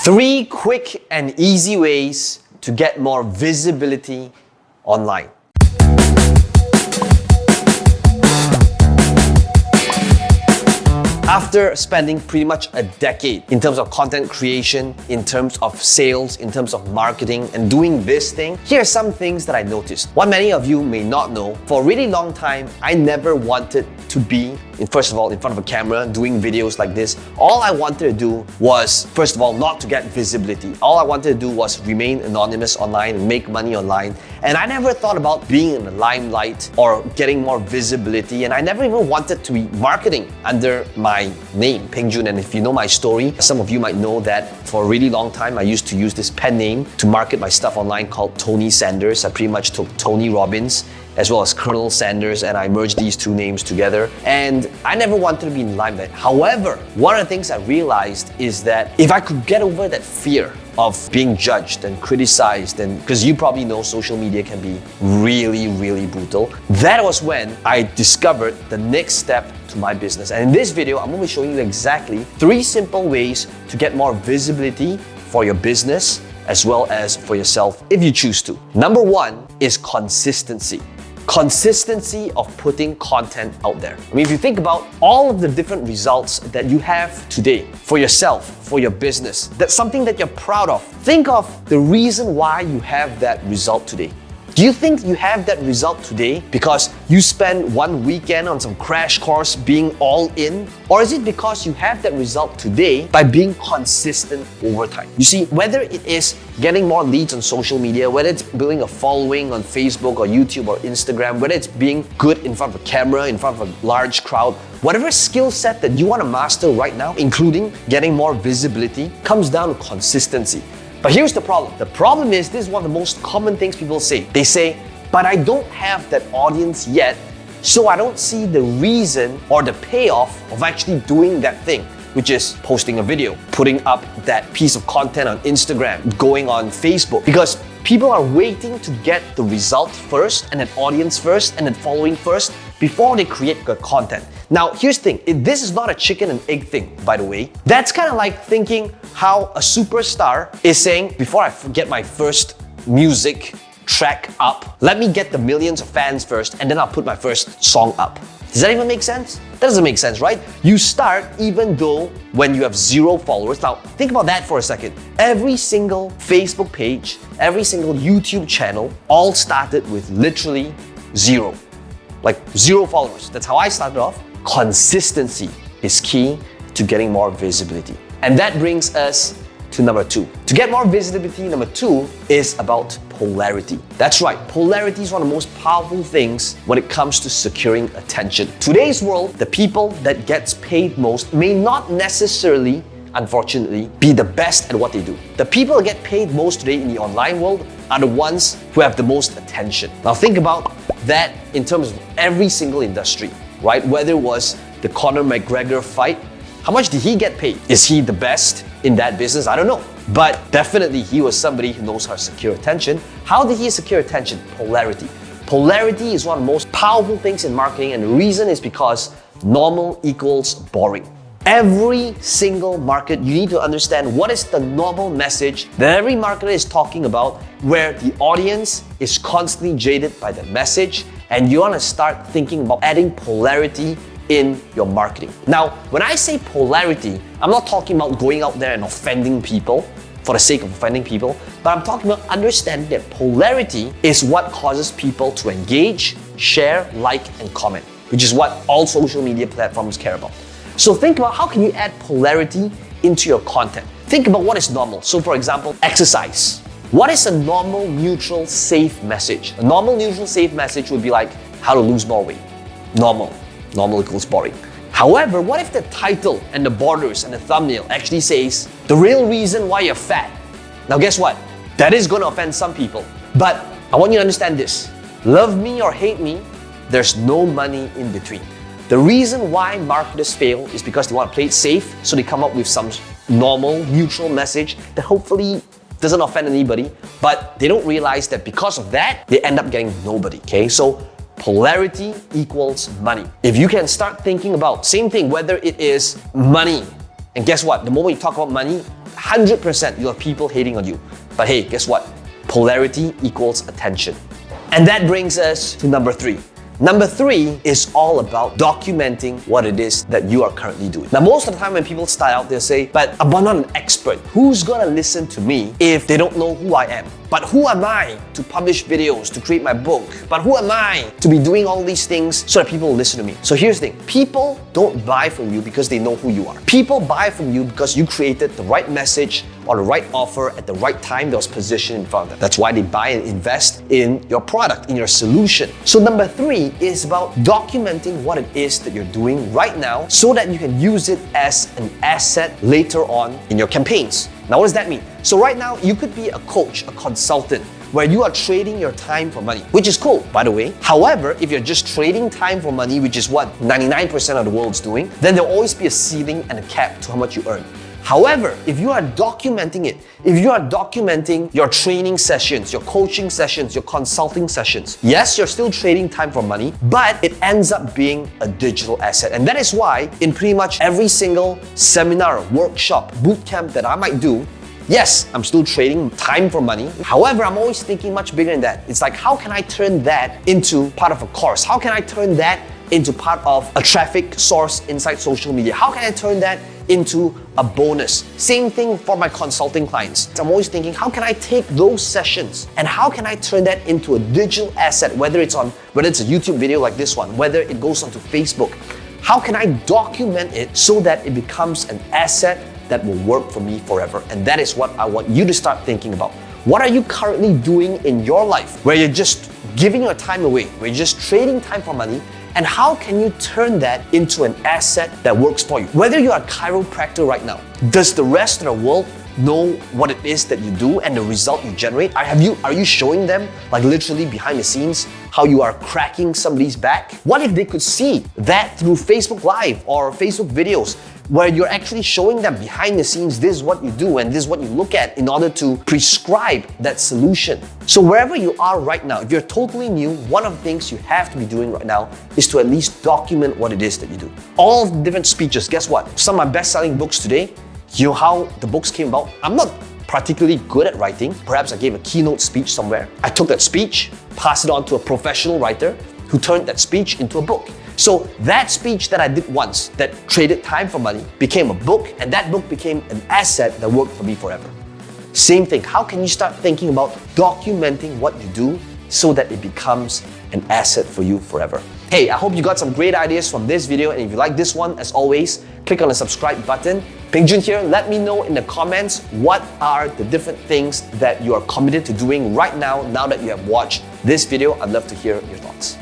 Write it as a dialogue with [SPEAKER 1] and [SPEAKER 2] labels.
[SPEAKER 1] 3 quick and easy ways to get more visibility online. After spending pretty much a decade in terms of content creation, in terms of sales, in terms of marketing, and doing this thing, here are some things that I noticed. What many of you may not know, for a really long time, I never wanted to be, first of all, in front of a camera doing videos like this. All I wanted to do was, first of all, not to get visibility. All I wanted to do was remain anonymous online and make money online. And I never thought about being in the limelight or getting more visibility. And I never even wanted to be marketing under my name, Peng Joon. And if you know my story, some of you might know that for a really long time, I used to use this pen name to market my stuff online called Tony Sanders. I pretty much took Tony Robbins as well as Colonel Sanders, and I merged these 2 names together. And I never wanted to be in limelight. However, one of the things I realized is that if I could get over that fear of being judged and criticized, and because you probably know social media can be really, really brutal, that was when I discovered the next step to my business. And in this video, I'm going to be showing you exactly 3 simple ways to get more visibility for your business as well as for yourself if you choose to. Number 1 is consistency. Consistency of putting content out there. I mean, if you think about all of the different results that you have today for yourself, for your business, that's something that you're proud of. Think of the reason why you have that result today. Do you think you have that result today because you spent one weekend on some crash course being all in? Or is it because you have that result today by being consistent over time? You see, whether it is getting more leads on social media, whether it's building a following on Facebook or YouTube or Instagram, whether it's being good in front of a camera, in front of a large crowd, whatever skill set that you want to master right now, including getting more visibility, comes down to consistency. But here's the problem. The problem is, this is one of the most common things people say. They say, but I don't have that audience yet, so I don't see the reason or the payoff of actually doing that thing, which is posting a video, putting up that piece of content on Instagram, going on Facebook. Because people are waiting to get the result first, and an audience first, and then following first, before they create good content. Now, here's the thing. This is not a chicken and egg thing, by the way. That's kind of like thinking how a superstar is saying, before I get my first music track up, let me get the millions of fans first, and then I'll put my first song up. Does that even make sense? That doesn't make sense, right? You start even though when you have 0 followers. Now, think about that for a second. Every single Facebook page, every single YouTube channel, all started with literally 0. Like 0 followers. That's how I started off. Consistency is key to getting more visibility. And that brings us to number 2. To get more visibility, number 2 is about polarity. That's right, polarity is one of the most powerful things when it comes to securing attention. Today's world, the people that gets paid most may not necessarily, unfortunately, be the best at what they do. The people that get paid most today in the online world are the ones who have the most attention. Now think about that in terms of every single industry, right? Whether it was the Conor McGregor fight, how much did he get paid? Is he the best in that business? I don't know. But definitely he was somebody who knows how to secure attention. How did he secure attention? Polarity. Polarity is one of the most powerful things in marketing, and the reason is because normal equals boring. Every single market, you need to understand what is the normal message that every marketer is talking about, where the audience is constantly jaded by the message, and you want to start thinking about adding polarity in your marketing. Now, when I say polarity, I'm not talking about going out there and offending people for the sake of offending people, but I'm talking about understanding that polarity is what causes people to engage, share, like, and comment, which is what all social media platforms care about. So think about how can you add polarity into your content. Think about what is normal. So for example, exercise. What is a normal, neutral, safe message? A normal, neutral, safe message would be like how to lose more weight. Normal. Normal equals boring. However, what if the title and the borders and the thumbnail actually says the real reason why you're fat? Now guess what? That is going to offend some people. But I want you to understand this. Love me or hate me, there's no money in between. The reason why marketers fail is because they want to play it safe, so they come up with some normal, neutral message that hopefully doesn't offend anybody, but they don't realize that because of that, they end up getting nobody, okay? So polarity equals money. If you can start thinking about, same thing, whether it is money, and guess what? The moment you talk about money, 100% you'll have people hating on you. But hey, guess what? Polarity equals attention. And that brings us to number 3. Number 3 is all about documenting what it is that you are currently doing. Now, most of the time when people start out, they'll say, but I'm not an expert. Who's gonna listen to me if they don't know who I am? But who am I to publish videos, to create my book? But who am I to be doing all these things so that people will listen to me? So here's the thing. People don't buy from you because they know who you are. People buy from you because you created the right message or the right offer at the right time that was positioned in front of them. That's why they buy and invest in your product, in your solution. So number 3 is about documenting what it is that you're doing right now so that you can use it as an asset later on in your campaigns. Now, what does that mean? So right now, you could be a coach, a consultant, where you are trading your time for money, which is cool, by the way. However, if you're just trading time for money, which is what 99% of the world's doing, then there'll always be a ceiling and a cap to how much you earn. However, if you are documenting it, if you are documenting your training sessions, your coaching sessions, your consulting sessions, yes, you're still trading time for money, but it ends up being a digital asset. And that is why in pretty much every single seminar, workshop, bootcamp that I might do, yes, I'm still trading time for money. However, I'm always thinking much bigger than that. It's like, how can I turn that into part of a course? How can I turn that into part of a traffic source inside social media? How can I turn that into a bonus? Same thing for my consulting clients. I'm always thinking, how can I take those sessions and how can I turn that into a digital asset, whether it's a YouTube video like this one, whether it goes onto Facebook. How can I document it so that it becomes an asset that will work for me forever? And that is what I want you to start thinking about. What are you currently doing in your life where you're just giving your time away, where you're just trading time for money? And how can you turn that into an asset that works for you? Whether you're a chiropractor right now, does the rest of the world know what it is that you do and the result you generate? Are you showing them, like literally behind the scenes, how you are cracking somebody's back? What if they could see that through Facebook Live or Facebook videos, where you're actually showing them behind the scenes, this is what you do and this is what you look at in order to prescribe that solution. So wherever you are right now, if you're totally new, one of the things you have to be doing right now is to at least document what it is that you do. All of the different speeches, guess what? Some of my best-selling books today, you know how the books came about? I'm not particularly good at writing. Perhaps I gave a keynote speech somewhere. I took that speech, passed it on to a professional writer who turned that speech into a book. So that speech that I did once, that traded time for money, became a book, and that book became an asset that worked for me forever. Same thing, how can you start thinking about documenting what you do so that it becomes an asset for you forever? Hey, I hope you got some great ideas from this video, and if you like this one, as always, click on the subscribe button. Peng Joon here, let me know in the comments what are the different things that you are committed to doing right now that you have watched this video. I'd love to hear your thoughts.